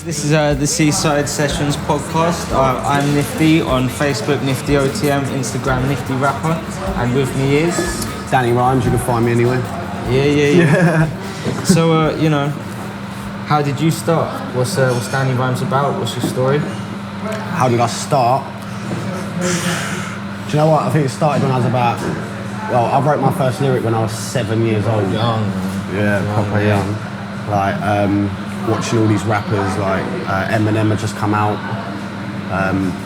This is the Seaside Sessions podcast. I'm Nifty on Facebook, Nifty OTM, Instagram, Nifty Rapper, and with me is Danny Rhymez. You can find me anywhere. Yeah. So how did you start? What's Danny Rhymez about? What's your story? How did I start? Do you know what? I think it started when I was about. Well, I wrote my first lyric when I was 7 years old. Young. Proper young. Like watching all these rappers like Eminem had just come out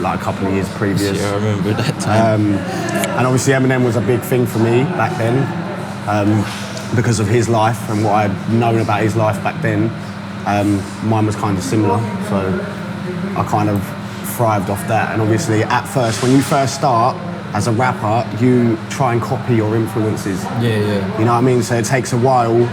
like a couple of years previous. Yeah, I remember that time. And obviously Eminem was a big thing for me back then because of his life and what I'd known about his life back then. Mine was kind of similar, so I kind of thrived off that. And obviously at first, when you first start as a rapper, you try and copy your influences. Yeah. You know what I mean? So it takes a while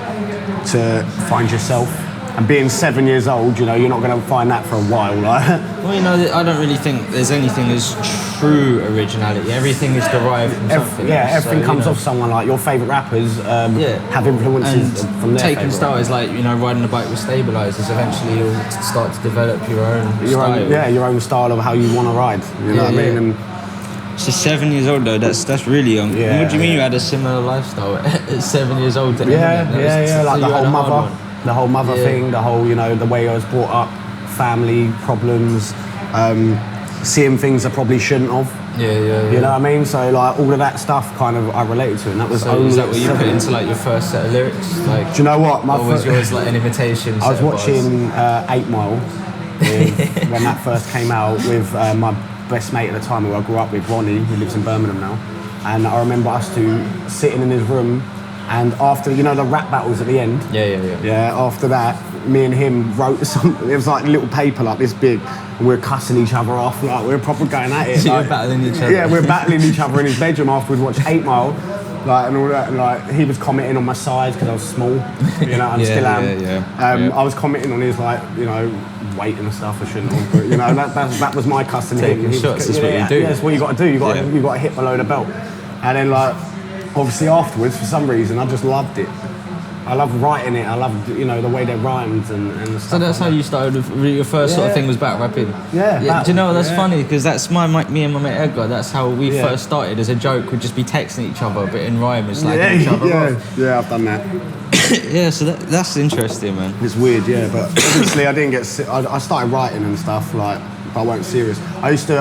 to find yourself. And being 7 years old, you're not going to find that for a while, right? Well, I don't really think there's anything as true originality. Everything is derived from something. Yeah, everything comes off someone. Like your favourite rappers have influences from their taking style is like riding a bike with stabilisers. Eventually, you'll start to develop your own style. Your own style of how you want to ride. You know what I mean? And so 7 years old though, that's really young. Yeah, what do you mean you had a similar lifestyle at 7 years old? Like the whole mother thing, the whole the way I was brought up, family problems, seeing things I probably shouldn't have. Yeah. You know what I mean? So like all of that stuff kind of I related to, and that was only. Is that what you put into like your first set of lyrics? Like, do you know what? Or was yours like an imitation? I was watching 8 Mile when that first came out with my best mate at the time, who I grew up with, Ronnie, who lives in Birmingham now. And I remember us two sitting in his room, and after the rap battles at the end. Yeah. After that, me and him wrote something. It was like a little paper like this big, and we were cussing each other off. Like we were proper going at it. So you were battling each other. Yeah, we were battling each other in his bedroom after we'd watched 8 Mile. Like and all that, and like he was commenting on my size because I was small, and still am. I was commenting on his weight and stuff. I shouldn't have, but that was my custom. Taking shots is what you do. Yeah, that's what you got to do. You got to hit below the belt, and then obviously afterwards, for some reason, I just loved it. I loved writing it. I loved the way they rhymed and stuff. So that's how you started. Your first sort of thing was battle rapping. Yeah. Do you know that's funny? Because that's me and my mate Edgar. That's how we first started. As a joke, we'd just be texting each other, but in rhyme, it's like each other off. Yeah, I've done that. Yeah, so that's interesting, man. It's weird, yeah, but obviously I didn't get. I started writing and stuff but I wasn't serious. I used to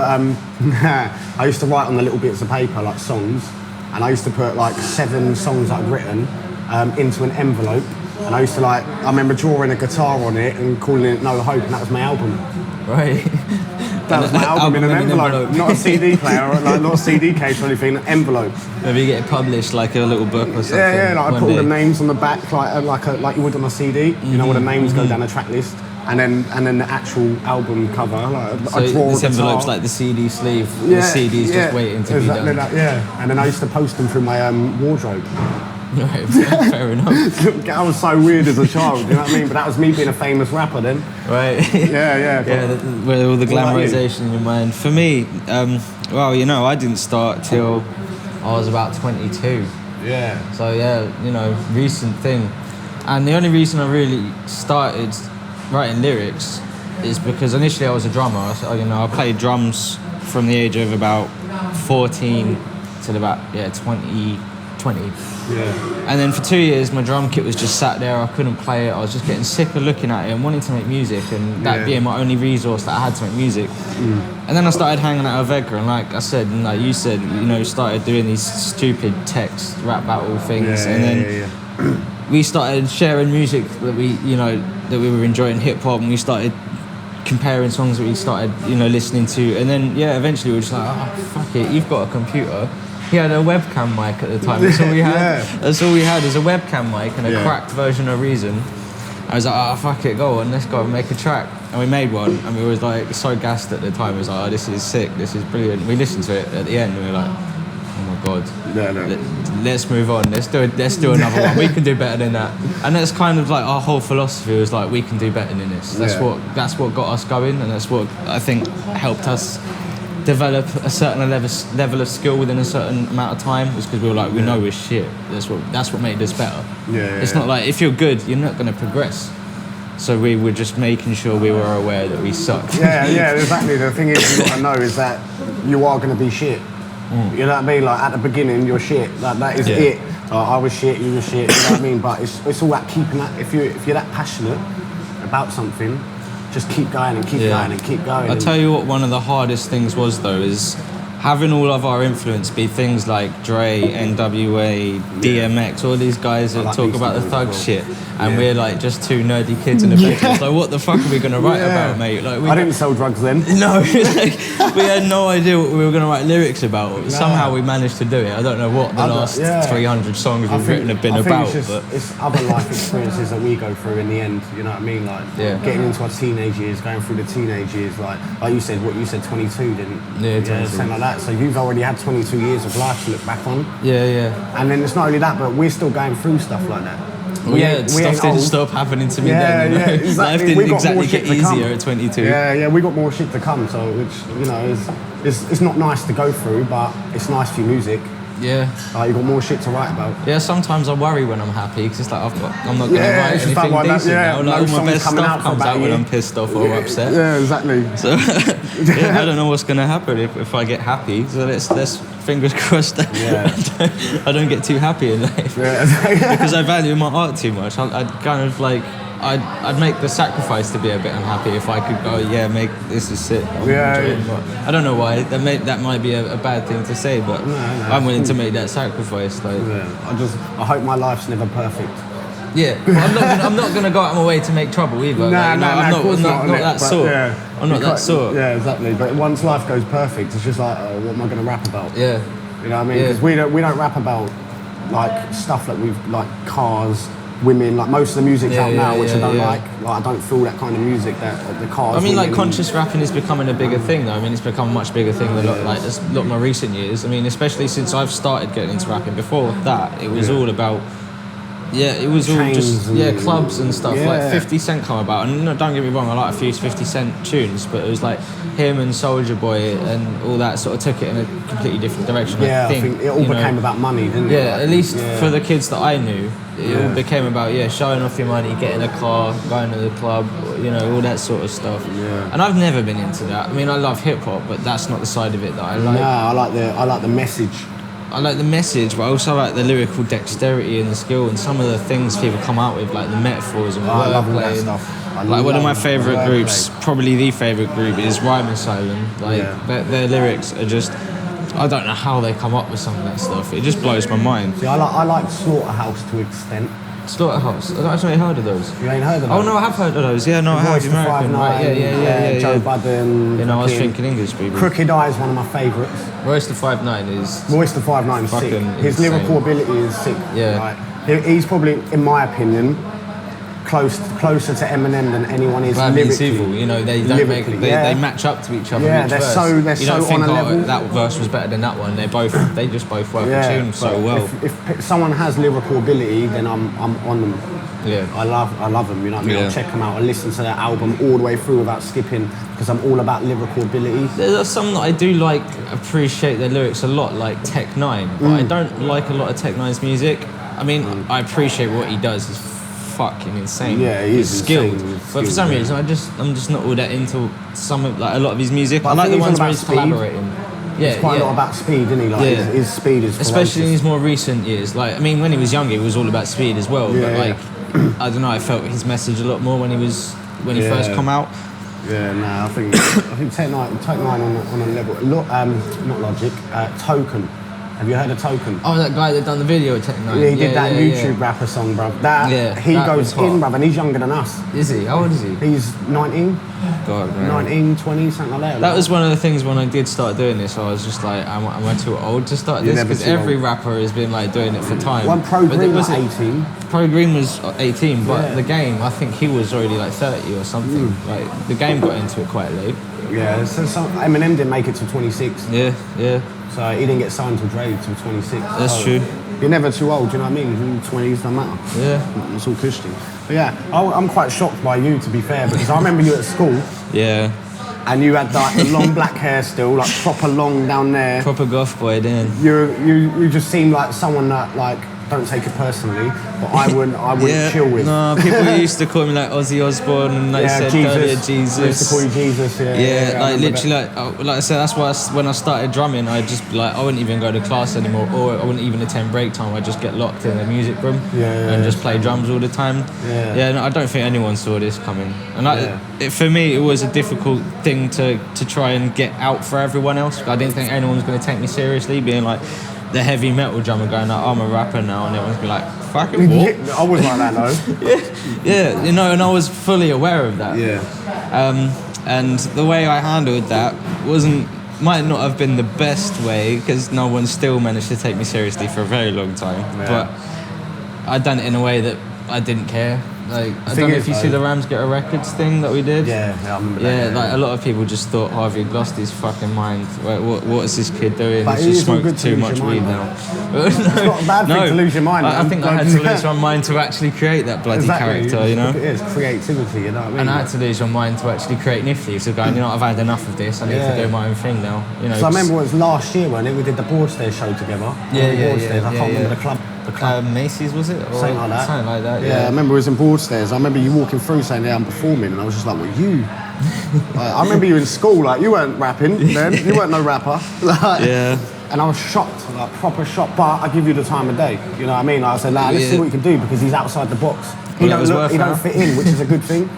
write on the little bits of paper like songs, and I used to put like 7 songs I'd written into an envelope, and I used to I remember drawing a guitar on it and calling it No Hope, and that was my album. Right. That was my album in an envelope. Not a CD player, not a CD case or anything, an envelope. Maybe you get it published like a little book or something. Yeah, I put all the names on the back like you would on a CD. Where the names go down a track list. And then the actual album cover. So I draw this envelope's like the CD sleeve. The CD's just waiting to be done. And then I used to post them through my wardrobe. Right, fair enough. I was so weird as a child, you know what I mean? But that was me being a famous rapper then. Right. Yeah. With all the glamorization in your mind. For me, I didn't start till I was about 22. Yeah. So recent thing. And the only reason I really started writing lyrics is because initially I was a drummer. I played drums from the age of about 14 till about 20. Yeah. And then for 2 years my drum kit was just sat there. I couldn't play it. I was just getting sick of looking at it and wanting to make music, and that being my only resource that I had to make music. And then I started hanging out with Edgar, and like I said, and like you said, started doing these stupid text rap battle things, and then we started sharing music that we were enjoying, hip hop, and we started comparing songs that we started listening to, and then eventually we were just like, oh fuck it, you've got a computer. He had a webcam mic at the time. That's all we had. That's all we had is a webcam mic and a cracked version of Reason. I was like, oh fuck it, go on, let's go and make a track. And we made one, and we was like so gassed at the time. It was like, oh, this is sick, this is brilliant. We listened to it at the end, and we were like, oh my god, let's move on. Let's do another one. We can do better than that. And that's kind of like our whole philosophy was like, we can do better than this. That's what got us going, and that's what I think helped us develop a certain level of skill within a certain amount of time, was because we were like, we know we're shit. That's what made us better. It's not like if you're good, you're not going to progress. So we were just making sure we were aware that we sucked. Yeah, exactly. The thing is, you got to know is that you are going to be shit. You know what I mean? Like at the beginning, you're shit. Like that is it. I was shit, you were shit. You know what I mean? But it's all about keeping that. If you're that passionate about something, just keep going and keep going and keep going. I'll tell you what. One of the hardest things was though is having all of our influence be things like Dre, NWA, DMX, all these guys that talk about the thug shit, and we're like just two nerdy kids in the bedroom. Like, what the fuck are we gonna write about, mate? Like, I didn't sell drugs then. No, like, we had no idea what we were gonna write lyrics about. Somehow we managed to do it. I don't know what the last 300 songs we've written have been about. It's other life experiences that we go through in the end. You know what I mean? Like getting into our teenage years, going through the teenage years, like you said, what you said, 22, didn't? Yeah, 22. Something like that. So you've already had 22 years of life to look back on. Yeah. And then it's not only that, but we're still going through stuff like that. Stuff didn't stop happening to me then. You know? Exactly. Life didn't exactly get easier at 22. Yeah, we got more shit to come. So, which it's not nice to go through, but it's nice for your music. Yeah. You got more shit to write about. Yeah, sometimes I worry when I'm happy because it's like I'm not going to write anything like decent now. Like all my best stuff comes out when I'm year. Pissed off or upset. Yeah, exactly. So I don't know what's going to happen if I get happy. So let's fingers crossed that I don't get too happy in life. Because I value my art too much. I'd kind of like I'd make the sacrifice to be a bit unhappy if I could go, this is sick. I don't know why. That might be a bad thing to say, but I'm willing to make that sacrifice. Like, I hope my life's never perfect. Yeah, well, I'm not gonna go out of my way to make trouble either. I'm not that sort. I'm not that sort. Yeah, exactly. But once life goes perfect, it's just like, what am I gonna rap about? Yeah. You know what I mean? Because we don't rap about like stuff like like cars, women, like most of the music's out now, which I don't like. Like I don't feel that kind of music that the cars. I mean, like conscious rapping is becoming a bigger thing though. I mean, it's become a much bigger thing than a lot more recent years. I mean, especially since I've started getting into rapping. Before that, it was all about. Yeah, it was all just clubs and stuff. Like 50 Cent come about, and don't get me wrong, I like a few 50 Cent tunes, but it was like him and Soulja Boy and all that sort of took it in a completely different direction. I think it all became about money, didn't it? Yeah, at least for the kids that I knew, it all became about showing off your money, getting a car, going to the club, all that sort of stuff. Yeah. And I've never been into that. I mean, I love hip hop, but that's not the side of it that I like. No, I like the message. I like the message, but I also like the lyrical dexterity and the skill and some of the things people come out with, like the metaphors and wordplay. Like one of my favourite groups, probably the favourite group, is Rhyme Asylum. Like their lyrics are just, I don't know how they come up with some of that stuff. It just blows my mind. See, I like Slaughterhouse to an extent. Slaughterhouse. I've actually heard of those. You ain't heard of those? Oh no, I have heard of those. Yeah, no, I have. American, right? Yeah. Joe Budden. I was thinking English people. Crooked Eye is one of my favourites. Royce the 5'9" is. Royce the 5'9" is sick. His lyrical ability is sick. Yeah. Right? He's probably, in my opinion, closer to Eminem than anyone is lyrically. Evil, they match up to each other. Yeah, they're so on a level. That verse was better than that one. They just both work the tune so well. If someone has lyrical ability, then I'm on them. Yeah, I love them. You know what I mean? I'll check them out. I listen to their album all the way through without skipping because I'm all about lyrical ability. There's some that I do appreciate their lyrics a lot, like Tech 9, but I don't like a lot of Tech 9's music. I mean, I appreciate what he does. He's fucking insane. Yeah, he's skilled. But for some reason, I'm just not all that into a lot of his music. But I like the ones where he's collaborating. Yeah, it's quite a lot about speed, isn't he? Like his speed is ferocious. Especially in his more recent years. Like, I mean, when he was younger, it was all about speed as well. But I don't know. I felt his message a lot more when he first come out. Yeah, no, I think Tech 9 on a level. Not Logic. Token. Have you heard of Token? Oh, that guy that done the video with Tech 9. Yeah, he did that YouTube rapper song, bruv. He goes in, bruv, and he's younger than us. Is he? How old is he? He's 19. God, man. 19, 20, something like that. That was one of the things when I did start doing this. I was just like, am I too old to start this? Because every rapper has been like doing it for time. One Pro Green was 18. Pro Green was 18, but the Game, I think he was already like 30 or something. Like the Game got into it quite late. Yeah, so Eminem didn't make it to 26. Yeah. So he didn't get signed to Dre till 26. That's true. You're never too old, do you know what I mean? 20s don't matter. Yeah. It's all cushy. But yeah, I'm quite shocked by you, to be fair, because I remember you at school. Yeah. And you had like the long black hair still, like proper long down there. Proper goth boy then. You just seemed like someone that like don't take it personally, but I wouldn't chill with. No, people used to call me like Ozzy Osbourne, and like said earlier, Jesus. I used to call you Jesus. Yeah, like literally, like I said, that's why when I started drumming, I just like I wouldn't even go to class anymore, or I wouldn't even attend break time. I'd just get locked in the music room and just play drums all the time. Yeah, no, I don't think anyone saw this coming, and for me, it was a difficult thing to try and get out for everyone else. I didn't think anyone was going to take me seriously, being like the heavy metal drummer going like, I'm a rapper now, and everyone's be like, fucking what? I was like that though. yeah, you know, and I was fully aware of that. And the way I handled that might not have been the best way, because no one still managed to take me seriously for a very long time. But I'd done it in a way that I didn't care. Like, I don't know if you see the Rams Get a Records thing that we did. Yeah, I remember that. Yeah, like a lot of people just thought Harvey had lost his fucking mind. What is this kid doing? But He's just smoked too much weed now. It's not a bad thing to lose your mind. I think I had to lose my mind to actually create that bloody character, you know? It is creativity, you know what I mean? And I had to lose my mind to actually create Nifty. So going, you know, I've had enough of this. I need to do my own thing now. You know. So I remember it was last year when we did the Broadstairs show together. I can't remember the club. Macy's, was it? Or something like that. Something like that, yeah. I remember it was in Broadstairs. I remember you walking through saying, I'm performing, and I was just like, what, you? I remember you in school, like, you weren't rapping then, you weren't no rapper. And I was shocked, like, proper shocked, but I give you the time of day, you know what I mean? I said, let's see what you can do, because he's outside the box. He don't fit in, which is a good thing.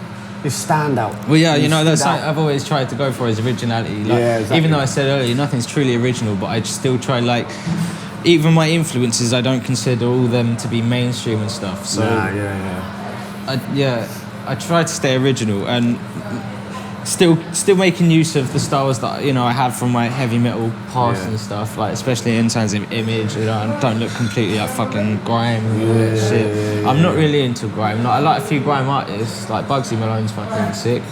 His standout. Well, yeah, you know, that's something I've always tried to go for, is originality. Like, exactly. Even though I said earlier, nothing's truly original, but I still try, like, even my influences, I don't consider all them to be mainstream and stuff. So I try to stay original and still making use of the styles that, you know, I have from my heavy metal past and stuff. Like, especially in terms of image, you know, I don't look completely like fucking grime and all that shit. I'm not really into grime. Like, I like a few grime artists, like Bugsy Malone's fucking sick.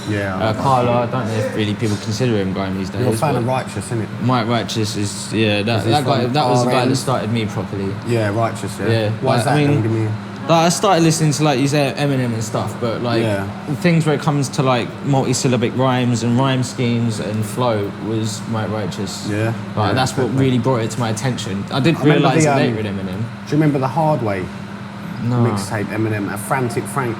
Carla, I don't know if really people consider him grime these days. You're a fan of Righteous, isn't it? Mike Righteous is, that guy, that was the guy that started me properly. Yeah, Righteous, yeah. Why is that? I mean, like, I started listening to like Eminem and stuff, but like things where it comes to like multi-syllabic rhymes and rhyme schemes and flow was Mike Righteous. That's what really brought it to my attention. I didn't realise it later in Eminem. Do you remember the Hard Way mixtape Eminem? A Frantic Frank,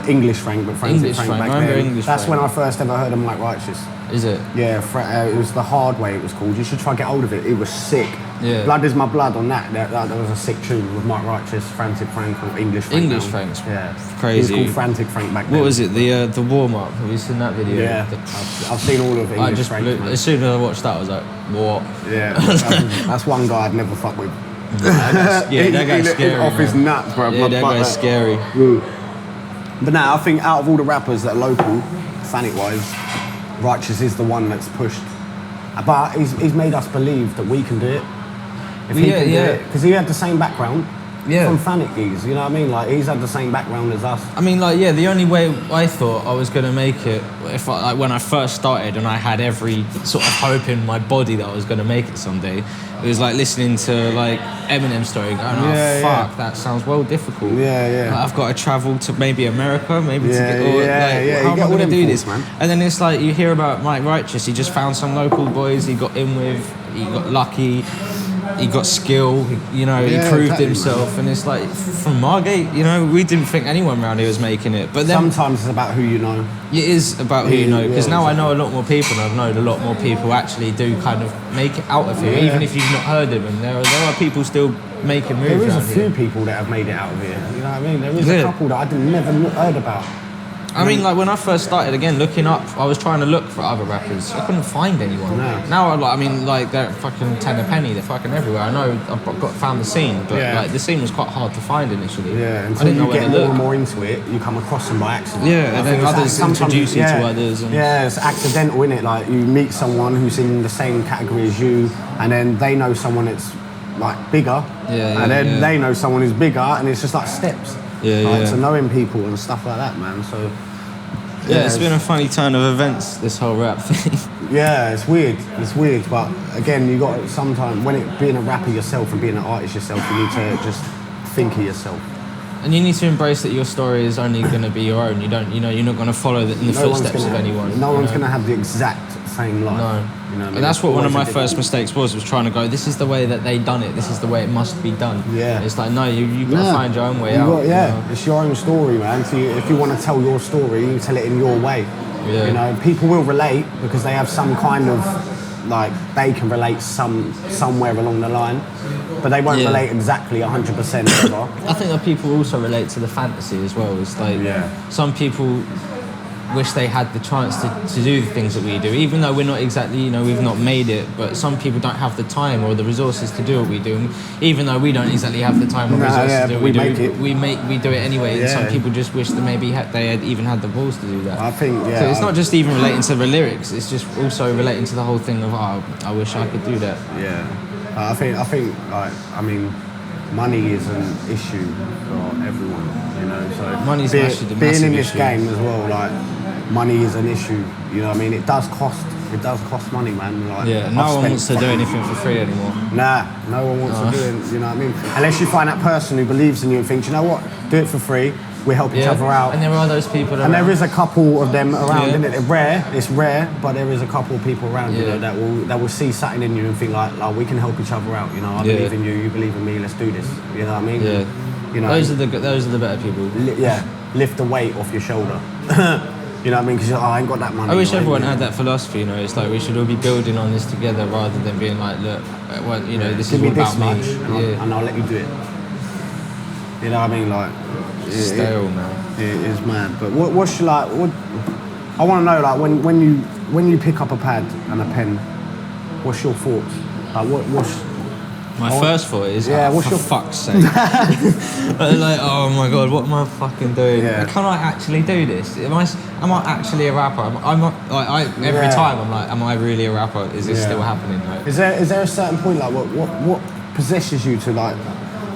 English Frank, but Frantic Frank back then. That's when I first ever heard of Mike Righteous. Is it? Yeah, it was the Hard Way. It was called. You should try to get hold of it. It was sick. Yeah. Blood is my blood on that. That was a sick tune with Mike Righteous, Frantic Frank, or English Frank. English Frank's He crazy. was called Frantic Frank back then. What was it? The warm up. Have you seen that video? Yeah. I've seen all of English Frank. As soon as I watched that, I was like, what? Yeah. That's one guy I'd never fuck with. That guy's scary. Off his nuts, bro. Yeah, that guy's scary. But now I think out of all the rappers that are local, Thanet wise, Righteous is the one that's pushed. But he's made us believe that we can do it. If he can do it, because he had the same background from Thanet gigs, you know what I mean? Like, he's had the same background as us. I mean, like, the only way I thought I was going to make it, when I first started and I had every sort of hope in my body that I was going to make it someday, it was like listening to like Eminem's story, going, that sounds well difficult. Like, I've got to travel to maybe America, maybe to get, how am I going to do this, man? And then it's like, you hear about Mike Righteous, he just found some local boys he got in with, he got lucky, he got skill, he proved himself, and it's like, from Margate, we didn't think anyone around here was making it. But then sometimes it's about who you know. It is about who you know, because now I know a lot more people, and I've known a lot more people actually do kind of make it out of here, even if you've not heard of them. There are people still making moves. There is a few people that have made it out of here. You know what I mean? There is a couple that I never heard about. I mean, like, when I first started, again, looking up, I was trying to look for other rappers. I couldn't find anyone. No. Now, they're fucking Tenner Penny, they're fucking everywhere. I know I've found the scene, but like, the scene was quite hard to find initially. Yeah, until you get more and more into it, you come across them by accident. Yeah, and then others introduce you to others. Yeah, it's accidental, innit? Like, you meet someone who's in the same category as you, and then they know someone that's, like, bigger, and then they know someone who's bigger, and it's just like steps. So knowing people and stuff like that, man. So it's been a funny turn of events, this whole rap thing. Yeah, it's weird. But again, you got sometimes being a rapper yourself and being an artist yourself, you need to just think of yourself. And you need to embrace that your story is only going to be your own. You don't, you're not going to follow in the footsteps of anyone. No one's going to have the exact same life. No. You know what I mean? And that's what one of my Always a first different- mistakes was trying to go, this is the way that they done it, this is the way it must be done. Yeah. It's like, no, you've got to find your own way You out. got- yeah, you know? it's your own story, man. So if you want to tell your story, you tell it in your way. Yeah. You know, people will relate because they have some kind of, like, they can relate somewhere along the line, but they won't Yeah. relate exactly 100% ever. I think that people also relate to the fantasy as well. It's like some people wish they had the chance to do the things that we do, even though we're not exactly, you know, we've not made it, but some people don't have the time or the resources to do what we do, and even though we don't exactly have the time or resources to do what we do, we do it anyway, and some people just wish that maybe they had even had the balls to do that. I think, so it's not just even relating to the lyrics, it's just also relating to the whole thing of, oh, I wish I could do that. Yeah, I think, like, I mean, money is an issue for everyone, you know. So money's being in this issue. game as well, like, money is an issue. You know what I mean? It does cost money, man. Like, yeah, no one wants to do anything for free anymore. Nah, no one wants to do it. You know what I mean? Unless you find that person who believes in you and thinks, you know what, do it for free. We help each other out. And there are those people around. And there is a couple of them around, isn't it? It's rare, but there is a couple of people around, you know, that will see something in you and think like we can help each other out. You know, I believe in you, you believe in me. Let's do this. You know what I mean? Yeah. You know, those are the better people. Lift the weight off your shoulder. You know what I mean? Because I ain't got that money. I wish everyone had that philosophy. You know, it's like we should all be building on this together rather than being like, look, well, you know, this is all about me. And I'll let you do it. You know what I mean? Like, stale, man. It is mad. But what's like? What I want to know, like, when you pick up a pad and a pen, what's your thoughts? Like, what's my first thought is, what's your fuck's sake? Like, oh my god, what am I fucking doing? Yeah. Can I actually do this? Am I actually a rapper? Every time I'm like, am I really a rapper? Is this still happening? Like, is there a certain point, like, what possesses you to, like?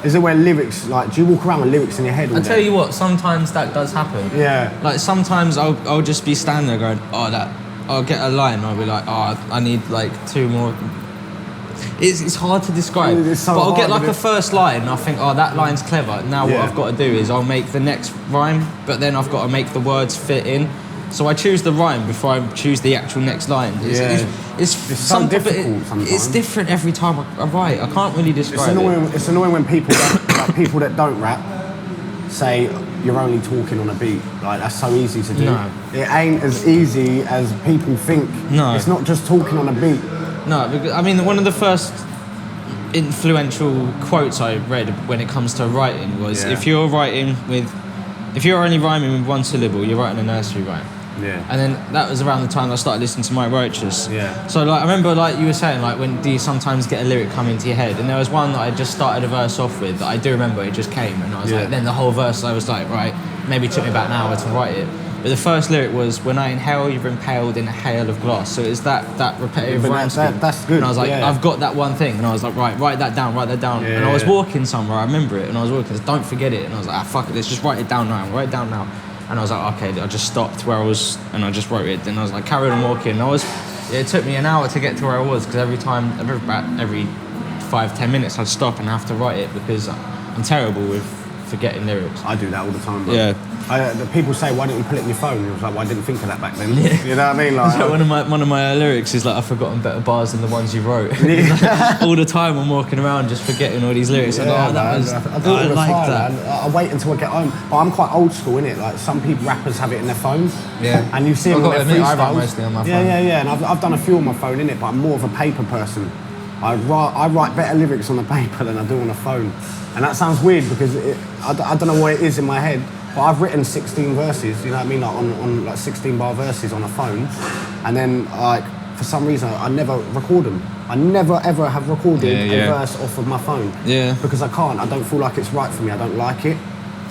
Is it where lyrics, like, do you walk around with lyrics in your head all I day? tell you what, sometimes that does happen. Yeah. Like sometimes I'll just be standing there going, I'll get a line and I'll be like, I need like two more. It's hard to describe. It's so but I'll get hard, like a first line and I'll think, that line's clever. Now what I've got to do is I'll make the next rhyme, but then I've got to make the words fit in. So I choose the rhyme before I choose the actual next line. It's so difficult sometimes. It's different every time I write. I can't really describe it. It's annoying when people that don't rap say you're only talking on a beat. Like, that's so easy to do. No. It ain't as easy as people think. No. It's not just talking on a beat. No, because, I mean, one of the first influential quotes I read when it comes to writing was, if you're only rhyming with one syllable, you're writing a nursery rhyme. Yeah. And then that was around the time I started listening to Mike Roaches. Yeah. So like I remember, like you were saying, like, when do you sometimes get a lyric come into your head? And there was one that I just started a verse off with that I do remember, it just came, and I was like, then the whole verse I was like, right, maybe it took me about an hour to write it. But the first lyric was, when I inhale, you're impaled in a hail of glass. So it's that repetitive rhyme scheme. That's good. And I was like, I've got that one thing. And I was like, right, write that down. Yeah, and I was walking somewhere, I remember it, and I was walking, don't forget it. And I was like, fuck it, let's just write it down now. And I was like, okay, I just stopped where I was, and I just wrote it. Then I was like, carried on walking. And it took me an hour to get to where I was, because every 5-10 minutes I'd stop and have to write it, because I'm terrible with forgetting lyrics. I do that all the time, bro. Yeah. The people say, why didn't you put it in your phone? I was like, well, I didn't think of that back then. Yeah. You know what I mean? Like, so one of my lyrics is like, I've forgotten better bars than the ones you wrote. All the time I'm walking around just forgetting all these lyrics. I do it all the time. I wait until I get home. But I'm quite old school, innit? Like, some people, rappers have it in their phones. Yeah. And you see them on their freestyles. I write mostly on my phone. Yeah. And I've done a few on my phone, innit? But I'm more of a paper person. I write better lyrics on the paper than I do on the phone. And that sounds weird, because I don't know what it is in my head, but I've written 16 verses, you know what I mean, like on like 16 bar verses on a phone, and then like for some reason I never record them. I never ever have recorded a verse off of my phone. Yeah. Because I can't. I don't feel like it's right for me. I don't like it.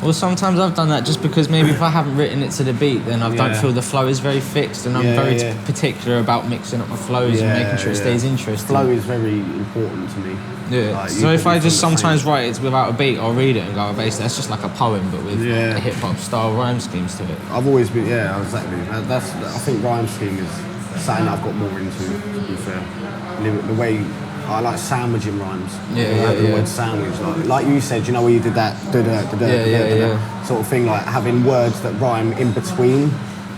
Well, sometimes I've done that just because maybe if I haven't written it to the beat, then I don't feel the flow is very fixed, and I'm very particular about mixing up my flows and making sure it stays interesting. Flow is very important to me. Yeah. Like, so if I just sometimes write it without a beat, I'll read it and go, basically that's just like a poem, but with a hip hop style rhyme schemes to it. I've always been, exactly. I think rhyme scheme is something I've got more into, to be fair. The way I like sandwiching rhymes. The word sandwich, like you said, you know, where you did that, sort of thing, like having words that rhyme in between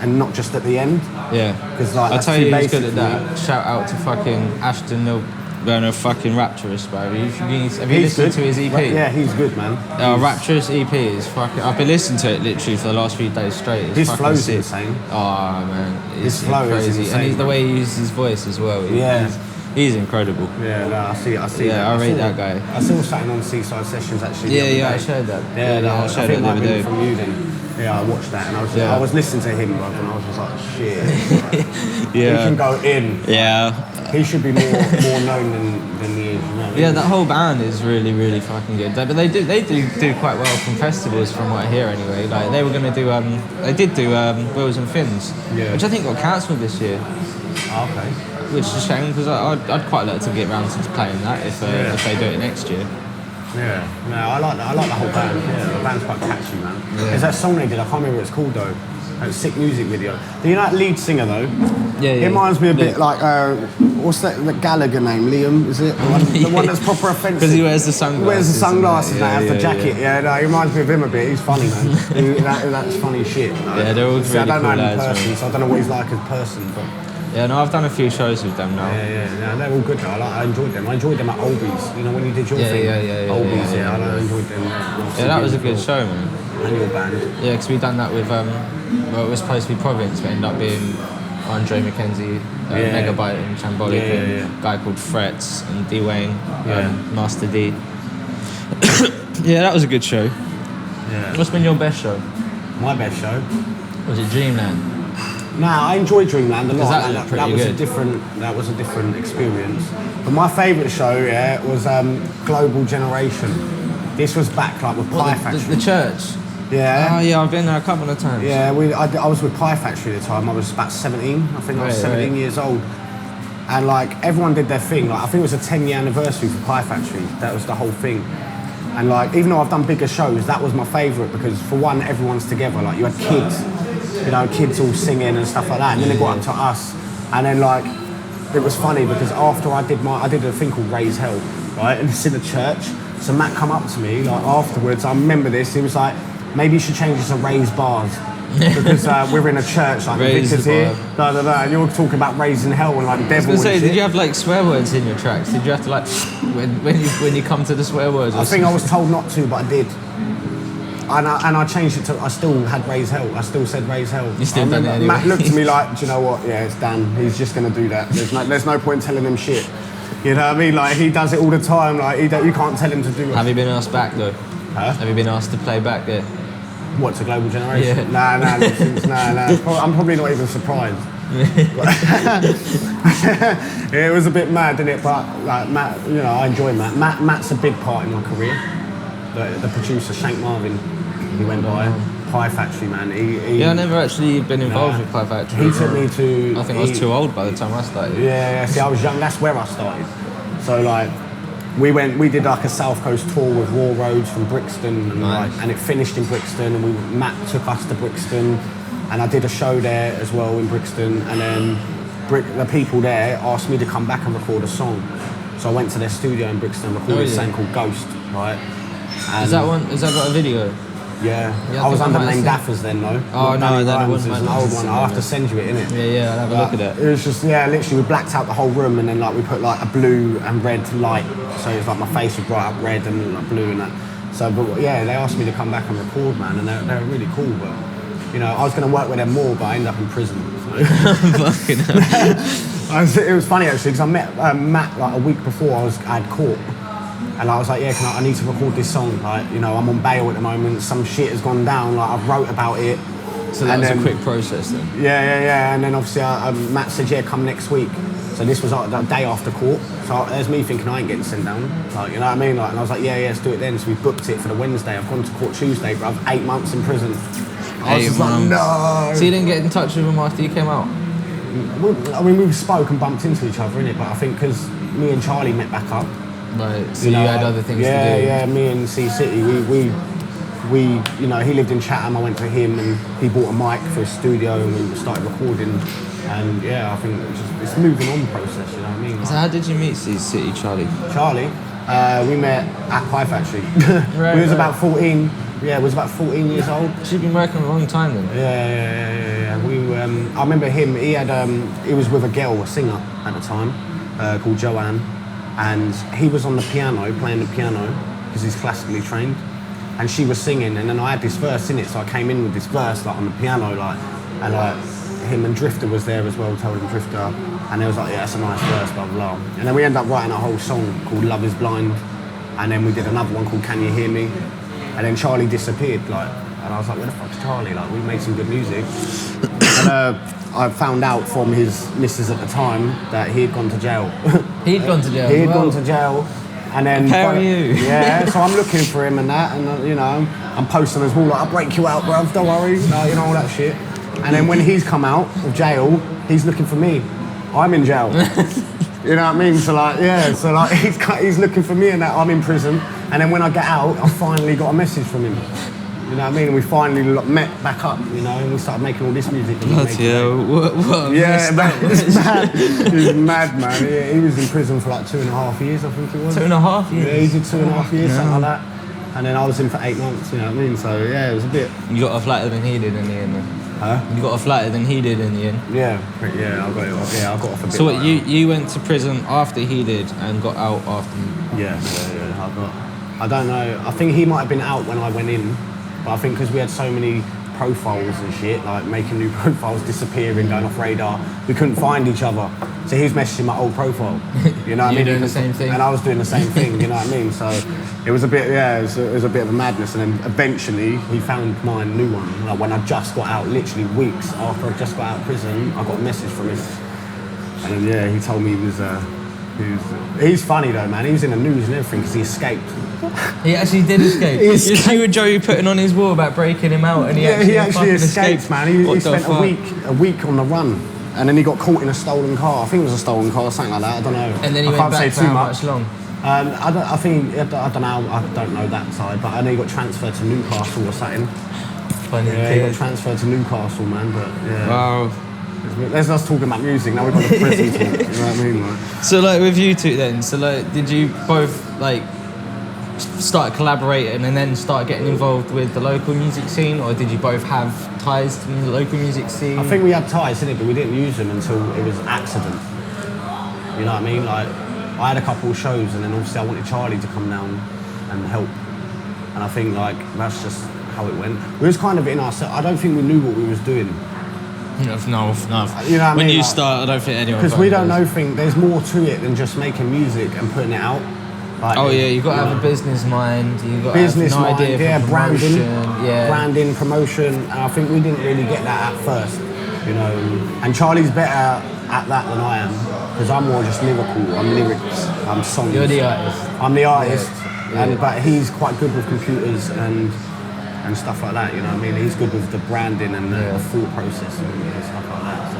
and not just at the end. Yeah. Because like, I'll that's tell too you who's good basic at for me. that. Shout out to fucking Ashton Werner, fucking Rapturous, bro. Have you listened to his EP? Yeah, he's good, man. Rapturous EP is fucking. I've been listening to it literally for the last few days straight. It's His fucking flow's sick. insane. Oh man, His flow is crazy, insane, and the bro. way he uses his voice as well. He's incredible. Yeah, no, I see. Yeah, I rate that guy. I saw something on Seaside Sessions actually. Yeah, I showed that. I showed think it the might other have been day. from you then. Yeah, I watched that and I was listening to him, bro, and I was just like, shit. He can go in. Yeah. He should be more known than he is. You know? Yeah, that whole band is really, really fucking good. But they do quite well from festivals, from what I hear anyway. Like they were gonna do, they did do Wheels and Fins, which I think got cancelled this year. Oh, okay. Which is a shame because I'd quite like to get round to playing that if they do it next year. Yeah, no, I like that. I like the whole band. Yeah, the band's quite catchy, man. Yeah. There's that song they did. I can't remember what it's called though. That sick music video. Do you know that lead singer though? Yeah. It reminds me a bit like what's that Gallagher name? Liam, is it? The one that's proper offensive. Because he wears the sunglasses. Wears the sunglasses and has the jacket. Yeah. Yeah, no, he reminds me of him a bit. He's funny, man. That's funny shit. No? Yeah, they're all really I don't cool know him in lads, person, man. so I don't know what he's like as a person, but. Yeah, no, I've done a few shows with them now. Yeah, they're all good though. I enjoyed them. I enjoyed them at Olbies. You know when you did your thing. Olbies, I enjoyed them. Yeah, that was a good show, man. And your band. Yeah, because we done that with well, it was supposed to be Province, but ended up being Andre McKenzie, Megabyte and Shambolic, and a guy called Frets and D Wayne, Master D. Yeah, that was a good show. Yeah. What's been your best show? My best show. Was it Dreamland? Nah, I enjoyed Dreamland a lot. That was a different experience. But my favourite show, was Global Generation. This was back like with Pie Factory. The church. Yeah. Oh yeah, I've been there a couple of times. Yeah, I was with Pie Factory at the time. I was about 17. I think I was 17 years old. And like everyone did their thing. Like I think it was a 10-year anniversary for Pie Factory. That was the whole thing. And like even though I've done bigger shows, that was my favourite because for one, everyone's together. Like you had kids. Kids all singing and stuff like that, and then it got up to us, and then like it was funny because after I did a thing called Raise Hell, right, and it's in the church. So Matt come up to me like afterwards. I remember this. He was like, maybe you should change it to Raise Bars because we're in a church like the vicar's here, and you're talking about raising hell and like devil. And shit. Did you have like swear words in your tracks? Did you have to like when you come to the swear words? I think I was told not to, but I did. And I changed it to, I still had Raise Hell. I still said Raise Hell. You still done it anyway. Matt looked at me like, do you know what? Yeah, it's Dan. He's just going to do that. There's no point telling him shit. You know what I mean? Like, he does it all the time. Like, you can't tell him to do it. Have you been asked back, though? Huh? Have you been asked to play back there? What, to Global Generation? Yeah. Nah. I'm probably not even surprised. Yeah, it was a bit mad, didn't it? But, like, Matt, I enjoy Matt. Matt's a big part in my career. The producer, Shank Marvin, he went by. Pie Factory, man. I never actually been involved with Pie Factory. He took me to... I think I was too old by the time I started. Yeah, see, I was young. That's where I started. So, like, we did like a South Coast tour with Raw Roads from Brixton, and and it finished in Brixton, and Matt took us to Brixton, and I did a show there as well in Brixton, and then the people there asked me to come back and record a song. So I went to their studio in Brixton and recorded a song called Ghost, right? And Has that got a video? Yeah, I was under the name Daffers then though. Oh no, that was an old one. I'll have to send you it, innit? Yeah, I'll have a look at it. It was just, literally we blacked out the whole room and then like we put like a blue and red light. So it was like my face was bright up red and like blue and that. So, but yeah, they asked me to come back and record, man, and they were really cool, but I was going to work with them more, but I ended up in prison. So. Fucking hell. It was funny actually because I met Matt like a week before I had court. And I was like, I need to record this song. Like, I'm on bail at the moment. Some shit has gone down. Like, I've wrote about it. So that was a quick process then? Yeah. And then obviously Matt said, come next week. So this was like the day after court. So there's me thinking I ain't getting sent down. Like, you know what I mean? Like, and I was like, let's do it then. So we booked it for the Wednesday. I've gone to court Tuesday, but I've 8 months in prison. I was just like, no. So you didn't get in touch with him after you came out? We spoke and bumped into each other, innit? But I think because me and Charlie met back up. Right, so you had other things to do. Yeah, me and C-City, we he lived in Chatham, I went to him and he bought a mic for his studio and we started recording. And I think it's moving on process, you know what I mean? So how did you meet C-City, Charlie? Charlie, we met at Pie Factory. Right, we was about 14, we was about 14 years old. So you've been working a long time then? Yeah. I remember him. He was with a girl, a singer at the time, called Joanne, and he was on the piano, playing the piano because he's classically trained, and she was singing, and then I had this verse in it, so I came in with this verse like on the piano, and him and Drifter was there as well, told him Drifter, and they was like, yeah, that's a nice verse, blah blah blah. And then we ended up writing a whole song called Love Is Blind, and then we did another one called Can You Hear Me, and then Charlie disappeared, and I was like, where the fuck's Charlie? Like, we made some good music. And I found out from his missus at the time that he had gone to jail. He'd gone to jail. He had gone to jail. And then, how are you? Yeah, so I'm looking for him and that, and you know, I'm posting on his wall like, I'll break you out, bruv, don't worry, you know, all that shit. And then when he's come out of jail, he's looking for me. I'm in jail. You know what I mean? So he's looking for me and that, I'm in prison. And then when I get out, I finally got a message from him. You know what I mean? And we finally met back up, you know, and we started making all this music. Bloody hell, what yeah, it's mad. He's mad, man. Yeah, he was in prison for like 2.5 years, I think it was. 2.5 years? Yeah, he did 2.5 years, something like that. And then I was in for 8 months, you know what I mean? So yeah, it was a bit... You got off lighter than he did in the end then? Huh? You got off lighter than he did in the end? Yeah, I got it off. Yeah, I got off a bit. So what, you went to prison after he did and got out after you? Yeah, I don't know. I think he might have been out when I went in, but I think because we had so many profiles and shit, like making new profiles disappearing, going off radar, we couldn't find each other. So he was messaging my old profile, you know what I mean? Doing the same thing? And I was doing the same thing, you know what I mean? So it was a bit, it was a bit of a madness. And then eventually he found my new one. Like when I just got out, literally weeks after I just got out of prison, I got a message from him. And then yeah, he told me he's funny though, man. He was in the news and everything because he escaped. He actually did escape. You see with Joey putting on his wall about breaking him out, and he actually escaped, man. He spent a week on the run, and then he got caught in a stolen car. I think it was a stolen car, something like that. I don't know. And then he went back for how much long? I don't know that side, but I know he got transferred to Newcastle or something. Funny. Yeah, he got transferred to Newcastle, man. But yeah. Wow. Let's us talking about music now. We've got the prison talk. You know what I mean? Like. So like with you two then, so like did you both like start collaborating and then start getting involved with the local music scene, or did you both have ties to the local music scene? I think we had ties, didn't it? But we didn't use them until it was accident. You know what I mean? Like I had a couple of shows, and then obviously I wanted Charlie to come down and help, and I think like that's just how it went. We was kind of in ourselves. I don't think we knew what we was doing. No. You know what I mean? When you like, start, I don't think anyone. Because we don't know. There's more to it than just making music and putting it out. Like, you've got to have a business mind. You've got business to have an idea for branding, promotion, branding, promotion. And I think we didn't really get that at first, you know. And Charlie's better at that than I am, because I'm more just lyrical. I'm lyrics. I'm songs. You're the artist. I'm the artist, yeah. But he's quite good with computers and stuff like that. You know what I mean? He's good with the branding and the thought process and stuff like that. So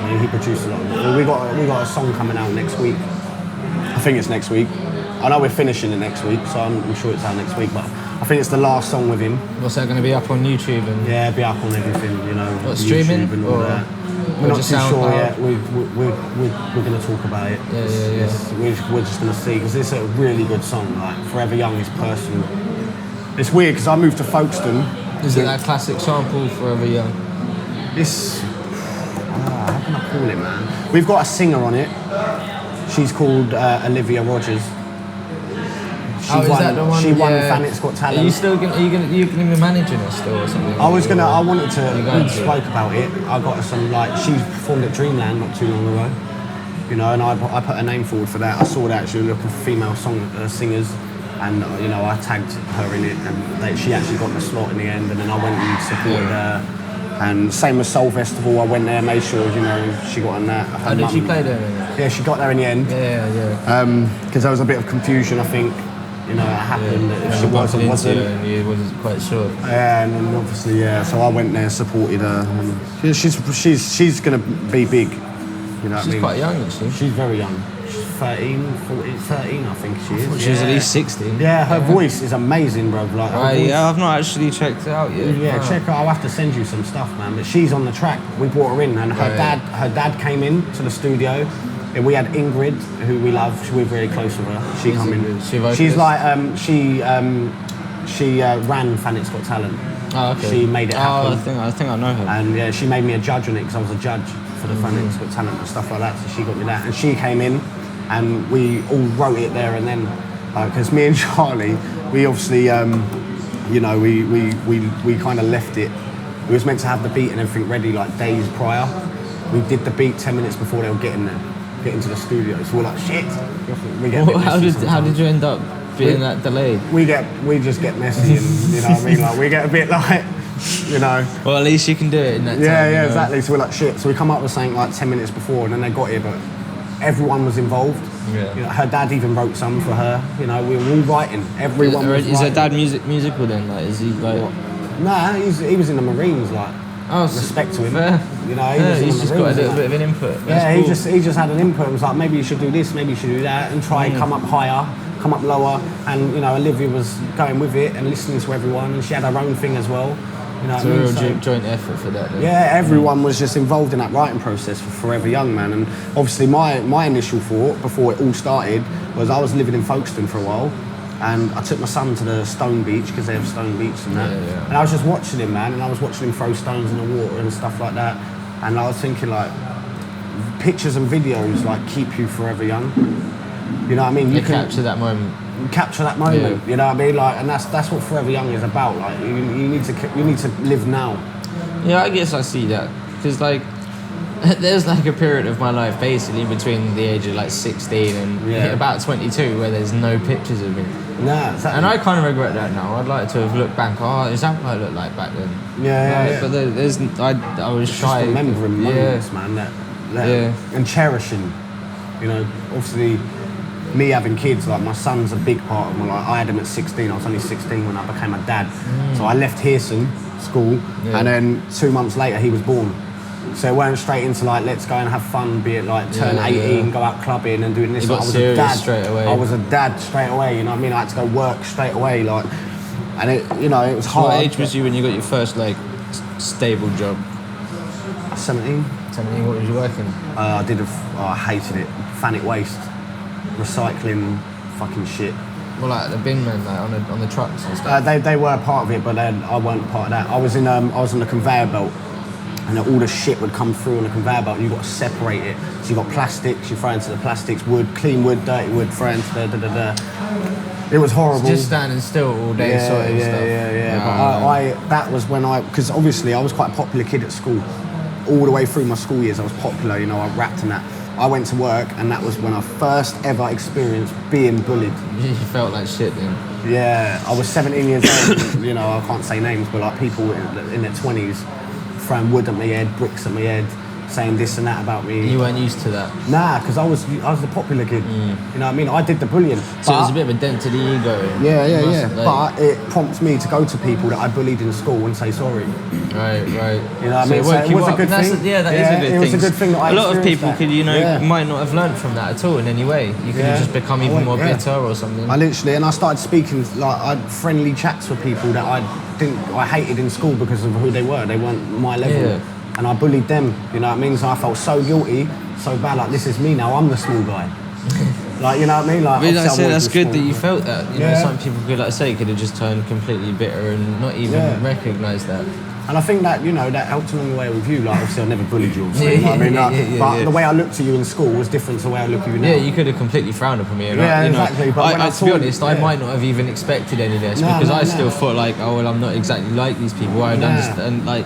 I mean, he produced a lot of it. We got a song coming out next week. I think it's next week. I know we're finishing it next week, so I'm sure it's out next week, but I think it's the last song with him. What's that going to be up on YouTube? Yeah, be up on everything, you know. What, streaming? YouTube and all that. We're not too sure yet. We're going to talk about it. Yeah. We're just going to see, because it's a really good song. Like Forever Young is personal. It's weird because I moved to Folkestone. Is it that classic sample, Forever Young? It's how can I call it, man? We've got a singer on it. She's called Olivia Rogers. She won Thanet's Got Talent. Are you still gonna be managing her still or something? I wanted to. We spoke about it. I got some she performed at Dreamland not too long ago. You know, and I put her name forward for that. I saw that she was looking for female singers, and you know I tagged her in it, and she actually got the slot in the end. And then I went and supported her. And same with Soul Festival, I went there, made sure she got on that. How did she play there? Yeah, she got there in the end. Yeah. Because there was a bit of confusion, I think. You know, it happened that if she was or wasn't. You wasn't quite sure. Yeah, and then obviously, so I went there, supported her. And she's going to be big. You know what I mean? She's quite young, isn't she? She's very young. She's 13, I think she is. She's at least 16. Yeah, her voice is amazing, bro. Like, I've not actually checked it out yet. Yeah, check her. I'll have to send you some stuff, man. But she's on the track. We brought her in, and her dad came in to the studio. And we had Ingrid, who we love. We're very close with her. She come in. She's like she ran Thanet's Got Talent. Oh, okay. She made it happen. Oh, I think I know her. And yeah, she made me a judge on it because I was a judge for the Thanet Got Talent and stuff like that. So she got me that, and she came in, and we all wrote it there and then, because me and Charlie, we obviously, you know, we kind of left it. We was meant to have the beat and everything ready like days prior. We did the beat 10 minutes before they were getting into the studio. So we're like, shit. We get how did you end up being that delayed? We just get messy, and you know what I mean. Like we get a bit like, you know. Well, at least you can do it in that time. Yeah, exactly. So we're like, shit. So we come up with something like 10 minutes before, and then they got here, but everyone was involved. Yeah. You know, her dad even wrote some for her. You know, we were all writing. Everyone was Is writing. her dad musical then? Like, is he like? What? Nah, he was in the Marines. Like, respect to him. Fair. You know, He's just got a little bit of an input. Yeah, That's cool. he just had an input. It was like, maybe you should do this, maybe you should do that, and try and come up higher, come up lower. And you know, Olivia was going with it and listening to everyone, and she had her own thing as well. You know, it's a real joint effort for that. Then. Yeah, everyone was just involved in that writing process for Forever Young, man. And obviously, my initial thought before it all started was I was living in Folkestone for a while. And I took my son to the Stone Beach because they have Stone Beach and that. Yeah. And I was just watching him, man, and I was watching him throw stones in the water and stuff like that. And I was thinking, like, pictures and videos, like, keep you forever young. You know what I mean? You capture that moment. Capture that moment. Yeah. You know what I mean? Like, and that's what Forever Young is about. Like, you need to live now. Yeah, I guess I see that because like. There's like a period of my life basically between the age of like 16 and about 22 where there's no pictures of me. Nah, exactly. And I kind of regret that now. I'd like to have looked back. Oh, is that what I looked like back then? Yeah. But I was shy. Just remembering moments, man. That and cherishing. You know, obviously, me having kids, like my son's a big part of my life. I had him at 16. I was only 16 when I became a dad. So I left Hearson School, and then 2 months later he was born. So it went straight into like, let's go and have fun, be it like turn 18, go out clubbing and doing this. You got serious straight away. I was a dad straight away, you know what I mean? I had to go work straight away, like, and it, you know, it was hard. What age was you when you got your first like stable job? 17. 17, what was you working? I hated it. Thanet waste, recycling, fucking shit. Well, like the bin men, like on the trucks and stuff. They were part of it, but then I weren't part of that. I was on the conveyor belt. And all the shit would come through on the conveyor belt, and you've got to separate it. So you've got plastics, you throw into the plastics, wood, clean wood, dirty wood, throw into It was horrible. Just standing still all day, sorting stuff. Yeah. But that was when because obviously I was quite a popular kid at school. All the way through my school years, I was popular, you know, I rapped and that. I went to work, and that was when I first ever experienced being bullied. You felt like shit then? Yeah, I was 17 years old, you know, I can't say names, but like people in their 20s, throwing wood at my head, bricks at my head, saying this and that about me. You weren't used to that? Nah, because I was the popular kid. You know what I mean? I did the bullying. So it was a bit of a dent to the ego. Yeah. But it prompts me to go to people that I bullied in school and say sorry. Right. You know what I mean? So it was a good thing. That is a good thing. It was a good thing that I A lot of people that. could, might not have learned from that at all in any way. You could have just become even more bitter or something. I started speaking, like, I had friendly chats with people that I hated in school because of who they were. They weren't my level. Yeah. And I bullied them, you know what I mean? So I felt so guilty, so bad, like, this is me now, I'm the small guy. Like, you know what I mean? Like, that's good that you felt that. You know, some people could, like I say, could have just turned completely bitter and not even recognise that. And I think that, you know, that helped along the way with you. Like, obviously, I never bullied you, obviously. You know what I mean? But the way I looked at you in school was different to the way I look at you now. Yeah, you could have completely frowned upon me. Exactly. But to be honest, I might not have even expected any less because I still thought, like, oh, well, I'm not exactly like these people. I would understand, like,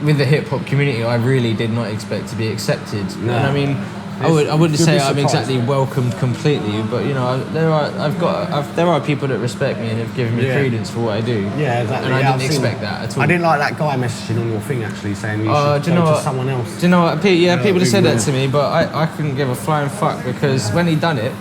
with the hip hop community, I really did not expect to be accepted. And I mean, I wouldn't say I'm exactly welcomed completely, but you know, there are people that respect me and have given me credence for what I do. Yeah, exactly. And I didn't expect that at all. I didn't like that guy messaging on your thing actually saying you should go to someone else. Do you know what? People have said that to me, but I couldn't give a flying fuck because when he done it,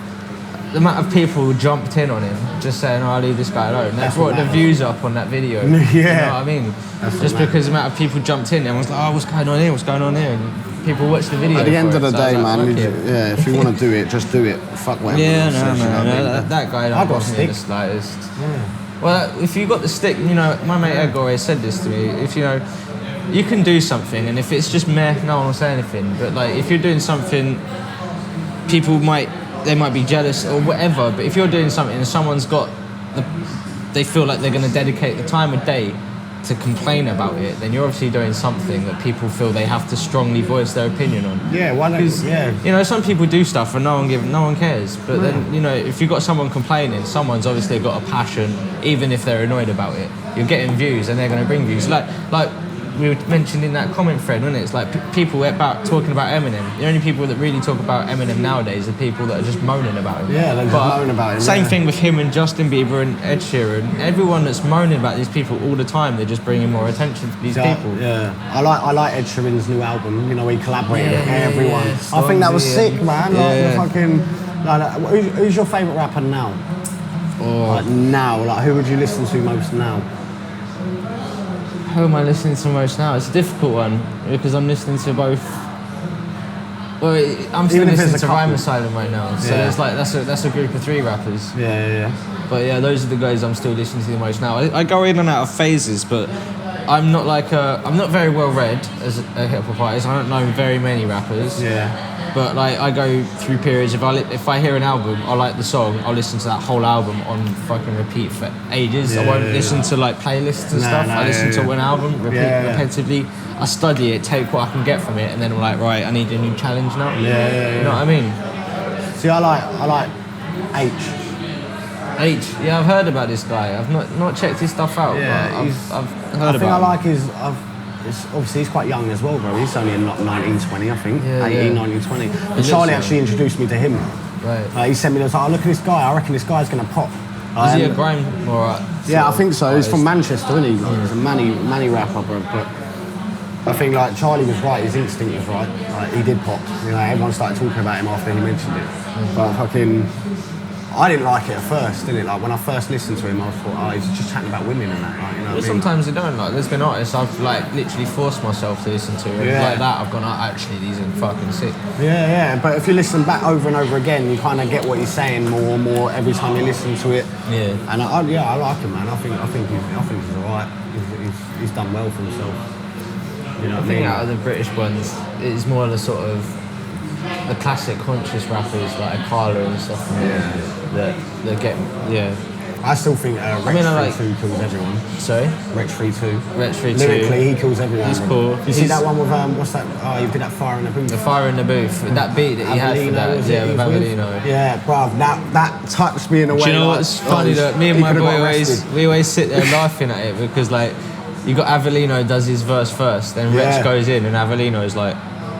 the amount of people jumped in on him just saying, oh, I'll leave this guy alone. That brought the views up on that video. You know what I mean? Just because the amount of people jumped in and was like, oh, what's going on here? And people watched the video. At the end of the day, man, if you want to do it, just do it. Fuck whatever. Yeah, that guy don't bother me in the slightest. Yeah. Well, if you got the stick, you know, my mate Edgar always said this to me, if you know, you can do something and if it's just meh, no one will say anything. But like, if you're doing something, people might be jealous or whatever, but if you're doing something and someone's got they feel like they're going to dedicate the time of day to complain about it, then you're obviously doing something that people feel they have to strongly voice their opinion on. Yeah, why not? Yeah. You know, some people do stuff and no one cares. But then, you know, if you've got someone complaining, someone's obviously got a passion, even if they're annoyed about it. You're getting views and they're going to bring views. Like we mentioned in that comment thread, wasn't it? It's like people talking about Eminem. The only people that really talk about Eminem nowadays are people that are just moaning about him. Yeah, they're just moaning about him. Same thing with him and Justin Bieber and Ed Sheeran. Everyone that's moaning about these people all the time, they're just bringing more attention to these people. Yeah, I like Ed Sheeran's new album. You know, he collaborated with everyone. I think that was sick, man. Like the fucking. Who's your favourite rapper now? Like who would you listen to most now? Who am I listening to most now? It's a difficult one because I'm listening to both. Well, I'm still listening to Rhyme Asylum right now, so it's like that's a group of 3 rappers. Yeah. But yeah, those are the guys I'm still listening to the most now. I go in and out of phases, but I'm not very well read as a hip hop artist. I don't know very many rappers. Yeah. But like I go through periods. If I hear an album, I like the song, I'll listen to that whole album on fucking repeat for ages. I won't listen to like playlists and stuff. I listen to an album repetitively. I study it, take what I can get from it, and then I'm like, right, I need a new challenge now. You know what I mean? See, I like H. Yeah, I've heard about this guy. I've not checked his stuff out. Yeah, but I've heard about him. I like his. Obviously, he's quite young as well, bro. He's only in 19, 20, I think. 18, 19, 20. And Charlie actually introduced me to him. Right. He sent me, like, oh, look at this guy. I reckon this guy's going to pop. Is he a grime or yeah, I think so. He's from Manchester, isn't he? Like, he's a Manny rapper, bro. But I think, like, Charlie was right. His instinct was right. Like, he did pop. You know, everyone started talking about him after he mentioned it. But fucking... I didn't like it at first, didn't it? Like when I first listened to him, I thought, oh, he's just chatting about women and that. Like, you know but sometimes they don't. Like, there's been artists I've like literally forced myself to listen to, and like that, I've gone, oh, actually, these are fucking sick. Yeah. But if you listen back over and over again, you kind of get what he's saying more and more every time you listen to it. Yeah. And I like him, man. I think he's alright. He's done well for himself. You know what I mean? Out of the British ones, it's more the sort of the classic conscious rappers like Akala and stuff. That get I still think Rex 32 kills everyone. Sorry? Rex 32. Rex 32. Lyrically, he kills everyone. He's cool. You see that one with, what's that? Oh, he did that Fire in the Booth. The Fire in the Booth. That beat that he had for that. Yeah, with Avellino. Yeah, bruv, that touched me in a way. Do you know what's funny? That me and my boy always sit there laughing at it because, like, you got Avellino does his verse first, then Rex goes in and Avellino's like,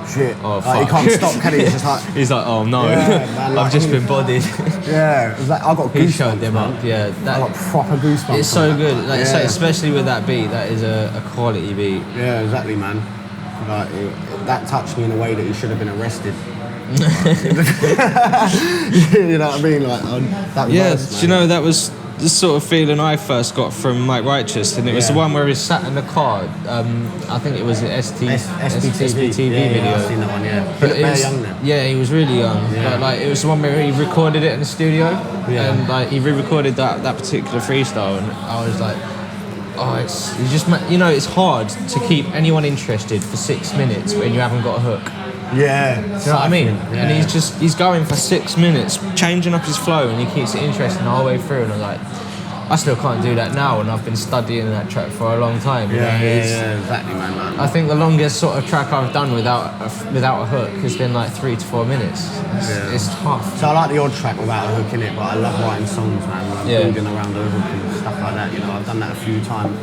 shit. Oh, fuck. Like, he can't stop, can he? He's just like... He's like, oh no, man, I've just been bodied. Yeah, like, I got goosebumps. He showed them up, I got proper goosebumps. It's so good, like, so especially with that beat, that is a quality beat. Yeah, exactly, man. Like, that touched me in a way that he should have been arrested. You know what I mean? Like, that verse, do you know, that was the sort of feeling I first got from Mike Righteous, and it was the one where he sat in the car. I think it was an SBTV video. Yeah, I've seen that one. Yeah, he looked very young then. Yeah, he was really young. Yeah. But like, it was the one where he recorded it in the studio, and like he re-recorded that particular freestyle, and I was like, oh, you just, you know, it's hard to keep anyone interested for 6 minutes when you haven't got a hook. Yeah. Do you know what I mean? Yeah. And he's going for 6 minutes, changing up his flow, and he keeps it interesting the whole way through. And I'm like, I still can't do that now, and I've been studying that track for a long time. Yeah, exactly, man. I think the longest sort of track I've done without a hook has been like 3 to 4 minutes. It's tough. So I like the odd track without a hook in it, but I love writing songs, man. Like building around the hook and stuff like that. You know, I've done that a few times.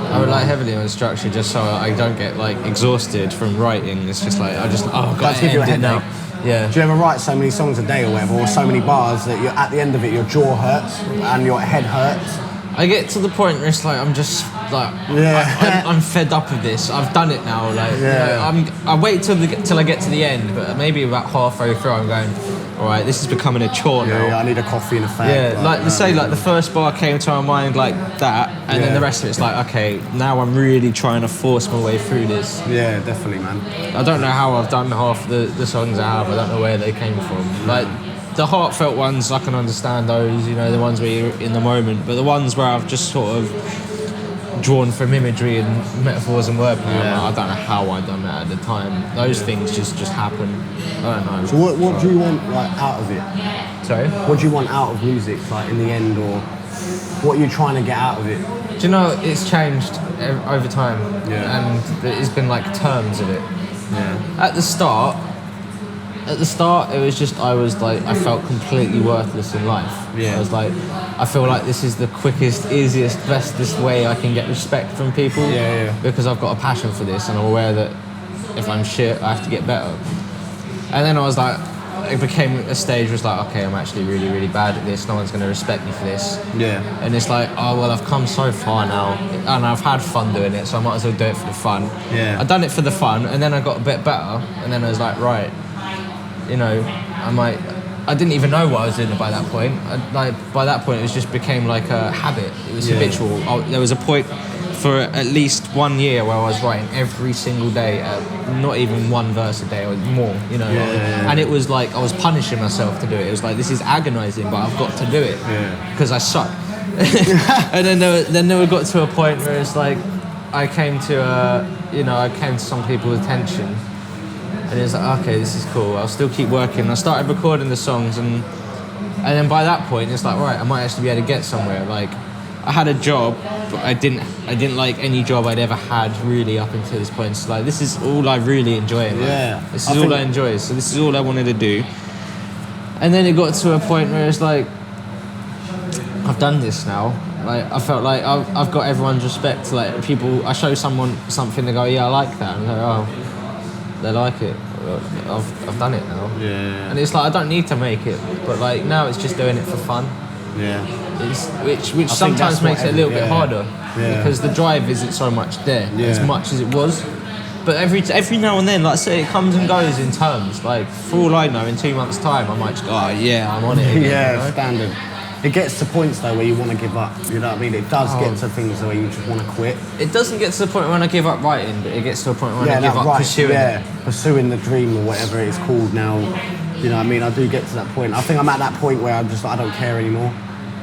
I rely heavily on structure just so I don't get like exhausted from writing. It's just like I've got to end it now. Yeah. Do you ever write so many songs a day or whatever, or so many bars that you're at the end of it, your jaw hurts and your head hurts? I get to the point where it's like I'm just like I'm fed up of this. I've done it now. Like you know, I wait till I get to the end, but maybe about halfway through I'm going, all right, this is becoming a chore now. Yeah, I need a coffee and a fag. Yeah, like say like the first bar came to my mind like that, and then the rest of it's like, okay, now I'm really trying to force my way through this. Yeah, definitely, man. I don't know how I've done half the songs I have. I don't know where they came from. Like the heartfelt ones, I can understand those. You know, the ones where you're in the moment, but the ones where I've just sort of drawn from imagery and metaphors and wordplay. I don't know how I done that at the time. Those things just happen. I don't know. So what do you want like out of it? Sorry? What do you want out of music, like in the end, or what are you trying to get out of it? Do you know, it's changed over time. Yeah. And there's been like terms of it. Yeah. At the start, it was just, I felt completely worthless in life. Yeah. I was like, I feel like this is the quickest, easiest, bestest way I can get respect from people. Yeah. Because I've got a passion for this and I'm aware that if I'm shit, I have to get better. And then I was like, it became a stage where it's like, okay, I'm actually really, really bad at this. No one's going to respect me for this. Yeah. And it's like, oh, well, I've come so far now and I've had fun doing it, so I might as well do it for the fun. Yeah. I've done it for the fun and then I got a bit better and then I was like, right, you know, I didn't even know what I was doing by that point. By that point, it just became like a habit. It was habitual. There was a point for at least 1 year where I was writing every single day, not even one verse a day or more, you know. And it was like I was punishing myself to do it. It was like, this is agonizing, but I've got to do it because I suck. And then there got to a point where it's like I came to some people's attention. And it was like, okay, this is cool. I'll still keep working. I started recording the songs, and then by that point, it's like, right, I might actually be able to get somewhere. Like, I had a job, but I didn't like any job I'd ever had really up until this point. So like, this is all I really enjoy in life. This is all I enjoy. So this is all I wanted to do. And then it got to a point where it's like, I've done this now. Like, I felt like I've got everyone's respect. Like, people, I show someone something, they go, yeah, I like that. And they're like, oh. They like it. I've done it now. Yeah. And it's like, I don't need to make it, but like now it's just doing it for fun. Yeah. Which sometimes makes it a little bit harder because the drive isn't so much there as much as it was. But every now and then, like I say, it comes and goes in terms. Like, for all I know, in 2 months' time, I might just go, oh yeah, I'm on it again. Yeah, you know? Standard. It gets to points though where you want to give up. You know what I mean? It does get to things where you just want to quit. It doesn't get to the point when I give up writing, but it gets to a point when I give up pursuing it. Pursuing the dream or whatever it's called now. You know what I mean? I do get to that point. I think I'm at that point where I'm just like, I don't care anymore.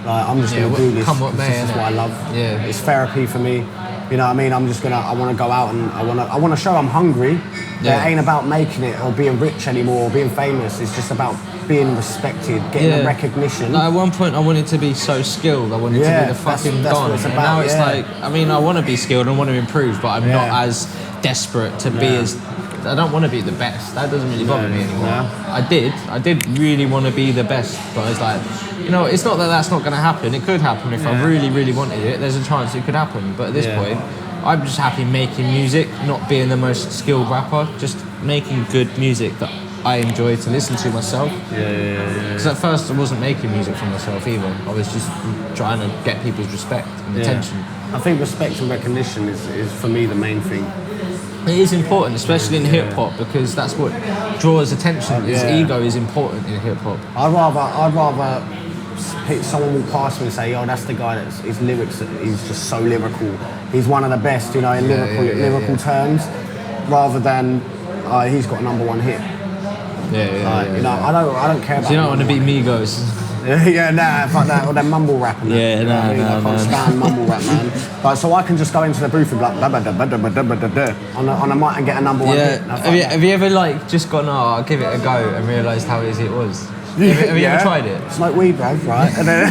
Like, I'm just going to do this. This is what I love. Yeah. It's therapy for me. You know what I mean? I want to go out and I want to show I'm hungry. Yeah. It ain't about making it or being rich anymore or being famous. It's just about being respected, getting the recognition. Like, at one point I wanted to be so skilled. I wanted to be the fucking don. And now it's like, I mean, I want to be skilled and want to improve, but I'm not as desperate to be as... I don't want to be the best. That doesn't really bother me anymore. I did really want to be the best, but I was like, you know, it's not that that's not going to happen. It could happen if I really, really wanted it. There's a chance it could happen. But at this point, I'm just happy making music, not being the most skilled rapper, just making good music that I enjoy to listen to myself. Because at first I wasn't making music for myself either. I was just trying to get people's respect and attention. I think respect and recognition is for me the main thing. It is important, especially in hip hop, because that's what draws attention. His ego is important in hip hop. I'd rather someone walk past me and say, "Yo, that's the guy that's his lyrics. He's just so lyrical. He's one of the best, you know, in lyrical terms." Rather than he's got a #1 hit. You know, I don't care about. So you don't want to be Migos. Fuck that, or that mumble rap. I can't stand mumble rap, man. Like, so I can just go into the booth and be like, on a mic and get a #1 hit. No, have you ever like just gone, I'll give it a go and realised how easy it was? Have you ever tried it? Smoke weed, bruv, right? And then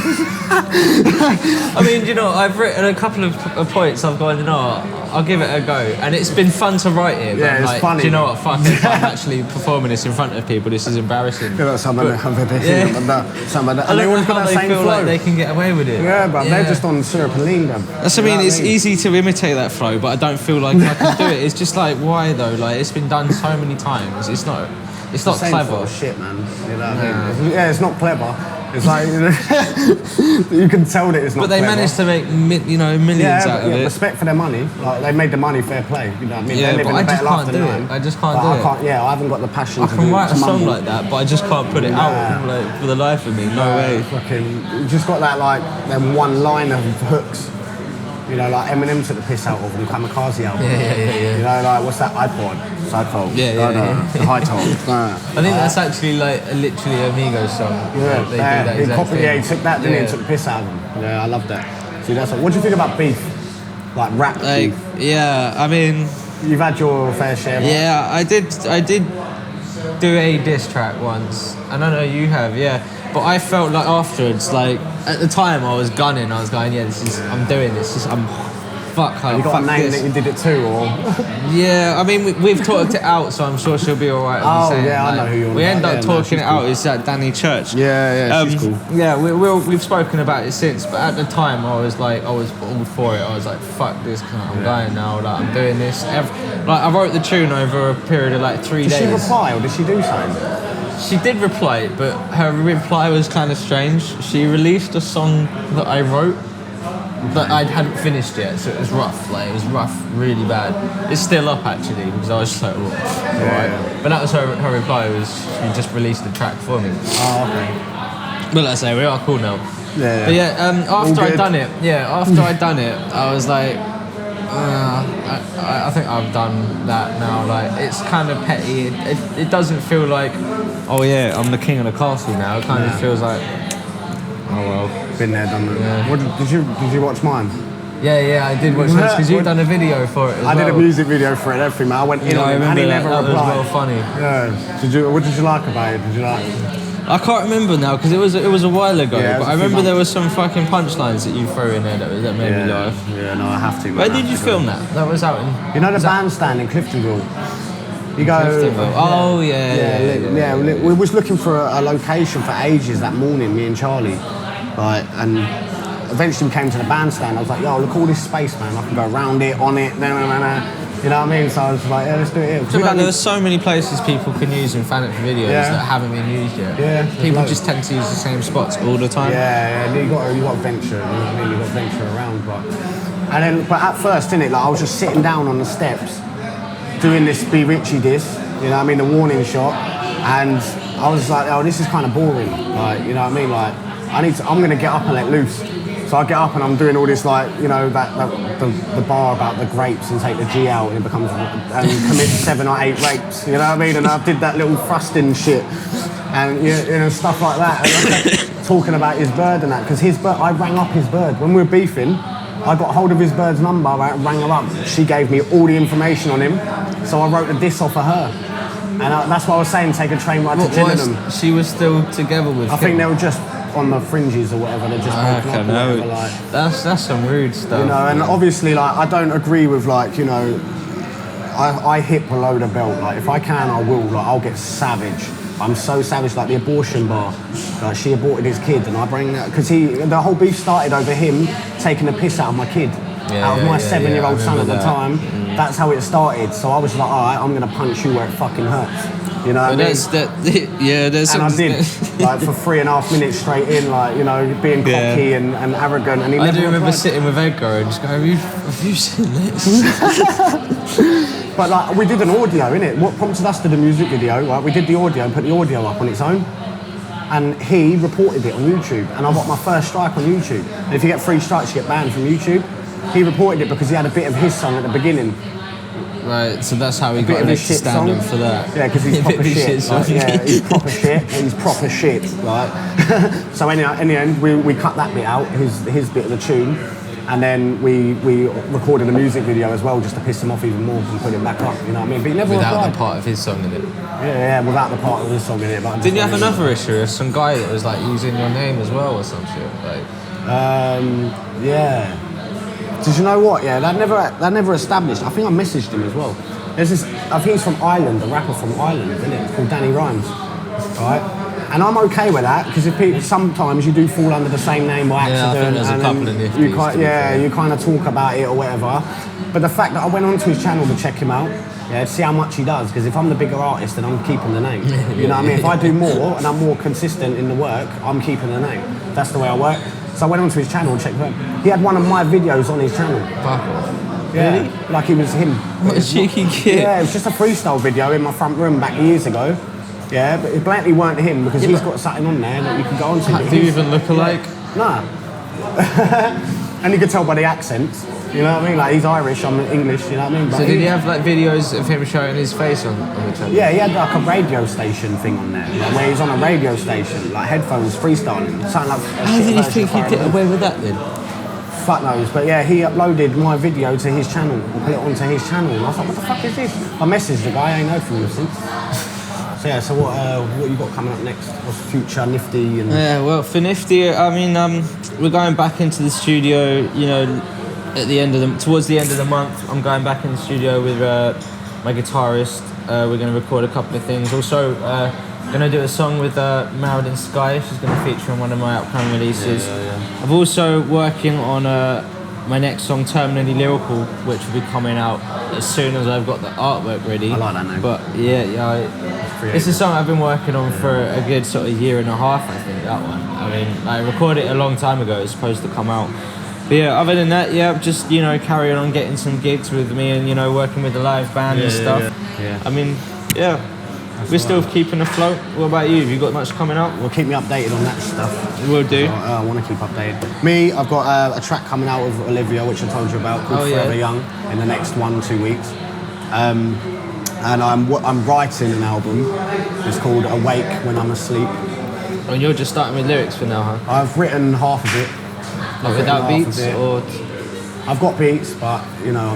I mean, you know, I've written a couple of points. I've gone, I'll give it a go, and it's been fun to write it. Yeah, it's funny. Do you know what? Fuck, if I'm actually performing this in front of people, this is embarrassing. And everyone's got that same feel flow. Like they can get away with it. Yeah, but they're just on syrup and lean, bruv. That's what I mean. It's easy to imitate that flow, but I don't feel like I can do it. It's just like, why though? Like, it's been done so many times. It's not clever. Sort of shit, man. You know what I mean? Yeah, it's not clever. It's like, you can tell that it's not. But they clever. Managed to make millions out of it. Respect for their money. Like, they made the money fair play. You know what I mean? Yeah, but I just can't do it. I just can't do it. I haven't got the passion. I can write a song like that, but I just can't put it out like, for the life of me. No way. Fucking, you just got that like them one line of hooks. You know, like Eminem took the piss out of the Kamikaze album. Yeah. You know, like, what's that iPod? Psycho. The high top. I think that's actually like literally a Migos song. Yeah, they do that he exact thing. he took that, didn't he, and took the piss out of him. Yeah, I love that. See, that's what do you think about beef? Like rap beef? Yeah, I mean... You've had your fair share, right? Yeah, I did do a diss track once. I don't know, you have, yeah. But I felt like afterwards, like at the time I was gunning. I was going, yeah, I'm doing this. I'm fuck her. You got fuck a name this. that you did it too, or? Yeah, I mean we've talked it out, so I'm sure she'll be alright. Oh yeah, I know who you're. We end up talking it out. It's that Danny Church. Yeah, she's cool. Yeah, we've spoken about it since, but at the time I was all for it. I was like, fuck this, I'm going now. Like I'm doing this. I wrote the tune over a period of like 3 days. Did she reply or did she do something? She did reply, but her reply was kind of strange. She released a song that I wrote that I hadn't finished yet, so it was rough. Like it was rough, really bad. It's still up actually because I was just like, oh, alright. But that was her reply. Was she just released the track for me? Oh, okay. But let's say we are cool now. Yeah. But yeah, after I'd done it, I was like, I think I've done that now. Like it's kind of petty. It doesn't feel like, oh yeah, I'm the king of the castle now. It kind of feels like, oh well. Been there, done that. Yeah. What, did you watch mine? Yeah, I did watch this because you've done a video for it as well. I did a music video for it, everything, man. I went in on him and he never replied. That was well funny. Yeah. What did you like about it? Did you like it? I can't remember now because it was a while ago. Yeah, but I remember there was some fucking punchlines that you threw in there that made me laugh. Yeah, no, I have to. Where did you film that? That was out in. You know the bandstand in Cliftonville. You go. Cliftonville. Oh yeah. We was looking for a location for ages that morning, me and Charlie, right, and eventually we came to the bandstand. I was like, yo, look all this space, man. I can go around it, on it, You know what I mean? So I was like, yeah, let's do it here. There are so many places people can use in Thanet for videos that haven't been used yet. Yeah. People just tend to use the same spots all the time. Yeah, you got to venture. You know what I mean? You got to venture around, but at first, innit, like I was just sitting down on the steps, doing this Be Richie diss. You know what I mean? The warning shot, and I was like, oh, this is kind of boring. Like, you know what I mean? Like, I'm gonna get up and let loose. So I get up and I'm doing all this, like, you know, the bar about the grapes and take the G out and it becomes and commit 7 or 8 rapes. You know what I mean? And I did that little thrusting shit and you know stuff like that. And I kept talking about his bird and that because I rang up his bird when we were beefing. I got hold of his bird's number. I rang her up. She gave me all the information on him. So I wrote a diss off of her. And that's what I was saying. Take a train ride to Gillingham. She was still together with him? I think they were just on the fringes or whatever, they just broken up or whatever, like. That's some rude stuff. You know, and obviously, like, I don't agree with, like, you know, I hit below the belt. Like, if I can, I will. Like, I'll get savage. I'm so savage. Like the abortion bar. Like, she aborted his kid, and I bring that because the whole beef started over him taking the piss out of my kid, out of my 7-year-old son at the time. That's how it started. So I was like, all right, I'm gonna punch you where it fucking hurts. You know what I mean? There's and I did, like, for 3.5 minutes straight in, like, you know, being cocky and arrogant. And I do remember sitting with Edgar and just going, have you seen this? But, like, we did an audio, innit? What prompted us to the music video, right? We did the audio and put the audio up on its own. And he reported it on YouTube. And I got my first strike on YouTube. And if you get 3 strikes, you get banned from YouTube. He reported it because he had a bit of his song at the beginning. Right, so that's how he got an extra stand-up for that. Yeah, because he's proper shit. Right? Yeah, he's proper shit. He's proper shit, right? So in the end, we cut that bit out, his bit of the tune, and then we recorded a music video as well, just to piss him off even more and put it back up. You know what I mean? But he never without replied. the part of his song in it. Yeah, without the part of his song in it. But didn't you have another issue of some guy that was like using your name as well or some shit? Like, yeah. Did you know what? Yeah, that never established. I think I messaged him as well. There's this. I think he's from Ireland, a rapper from Ireland, isn't it? It's called Danny Rhymez, right? And I'm okay with that because sometimes you do fall under the same name by accident, I think there's a couple of Nifties, you kind of talk about it or whatever. But the fact that I went onto his channel to check him out, to see how much he does, because if I'm the bigger artist, then I'm keeping the name. You know what I mean? If I do more and I'm more consistent in the work, I'm keeping the name. That's the way I work. So I went onto his channel and checked him out. He had one of my videos on his channel. Yeah, really? Like he was him. What a cheeky kid. Yeah, it was just a freestyle video in my front room back years ago. Yeah, but it blatantly weren't him because he's got something on there that you can go on to. Do you even look alike? Nah. And you could tell by the accents. You know what I mean? Like, he's Irish, I'm English, you know what I mean? But so did he have like videos of him showing his face on the channel? Yeah, he had like a radio station thing on there, like, where he's on a radio station, like headphones, freestyling, something like. How did you think he'd get away with that then? Fuck knows, but yeah, he uploaded my video to his channel and put it onto his channel, and I was like, what the fuck is this? I messaged the guy, I ain't heard from him since. So yeah, so what you got coming up next? What's future Nifty and? Yeah, well, for Nifty, I mean, we're going back into the studio. You know, towards the end of the month, I'm going back in the studio with my guitarist. We're going to record a couple of things. Also, going to do a song with Marilyn Sky. She's going to feature on one of my upcoming releases. Yeah. I'm also working on my next song, Terminally Lyrical, which will be coming out as soon as I've got the artwork ready. I like that name. But it's a song I've been working on for a good sort of year and a half, I think, that one. I mean, I recorded it a long time ago. It's supposed to come out. But yeah, other than that, yeah, just, you know, carrying on getting some gigs with me and, you know, working with the live band and stuff. Yeah. I mean, yeah. We're still keeping afloat. What about you? Have you got much coming up? Well, keep me updated on that stuff. Will do. I want to keep updated. Me, I've got a track coming out with Olivia, which I told you about, called Forever Young, in the next 1-2 weeks. And I'm writing an album. It's called Awake When I'm Asleep. And you're just starting with lyrics for now, huh? I've written half of it. Without beats, or? I've got beats, but you know,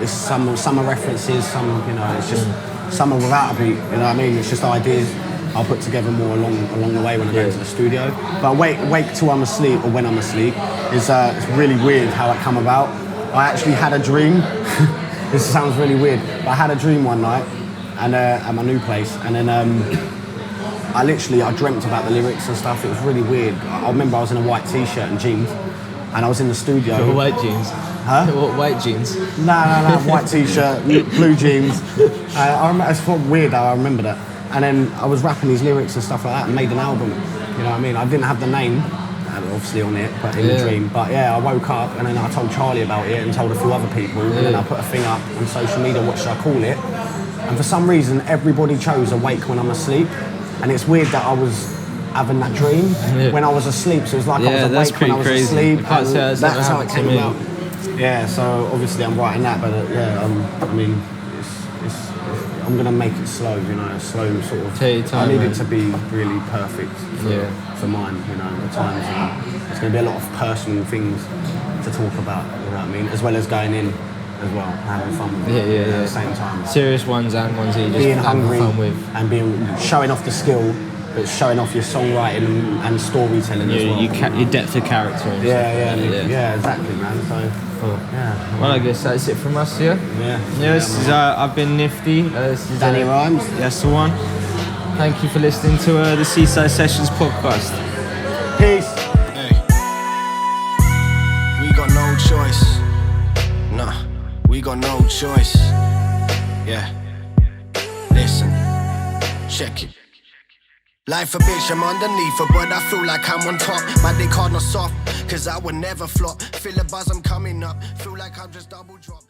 it's some are references, some, you know, it's just some are without a beat. You know what I mean? It's just ideas I'll put together more along the way when I go into the studio. But wake till I'm asleep, or when I'm asleep, is it's really weird how it come about. I actually had a dream. This sounds really weird, but I had a dream one night, and at my new place, and then I dreamt about the lyrics and stuff. It was really weird. I remember I was in a white t-shirt and jeans, and I was in the studio. What, white jeans? Huh? What, white jeans? No, white t-shirt, blue jeans. I remember, it's weird how I remember that. And then I was rapping these lyrics and stuff like that and made an album. You know what I mean? I didn't have the name, obviously, on it, but in the dream. But yeah, I woke up and then I told Charlie about it and told a few other people. And then I put a thing up on social media, what should I call it? And for some reason, everybody chose Awake When I'm Asleep. And it's weird that I was having that dream when I was asleep. So it was like I was awake when I was asleep. I can't say that's how it came out. Yeah, so obviously I'm writing that, but I mean, I'm gonna make it slow, you know, slow sort of. Take your time, I need it to be really perfect for mine, you know, at times. And there's gonna be a lot of personal things to talk about, you know what I mean, as well as going in as well, having fun with it at the same time. Serious ones and ones that you just being hungry fun with. And showing off the skill, but showing off your songwriting and storytelling as well. Your depth of character. Yeah, exactly, man. So, well, I guess that's it from us, yeah? Yeah, this is, I've been Nifty. This is Danny Rhymez. That's the one. Thank you for listening to the Seaside Sessions podcast. Peace. Hey. We got no choice. Nah, we got no choice. Yeah. Listen, check it. Life a bitch, I'm underneath her, but I feel like I'm on top. My dick hard not soft, cause I would never flop. Feel a buzz, I'm coming up. Feel like I'm just double drop.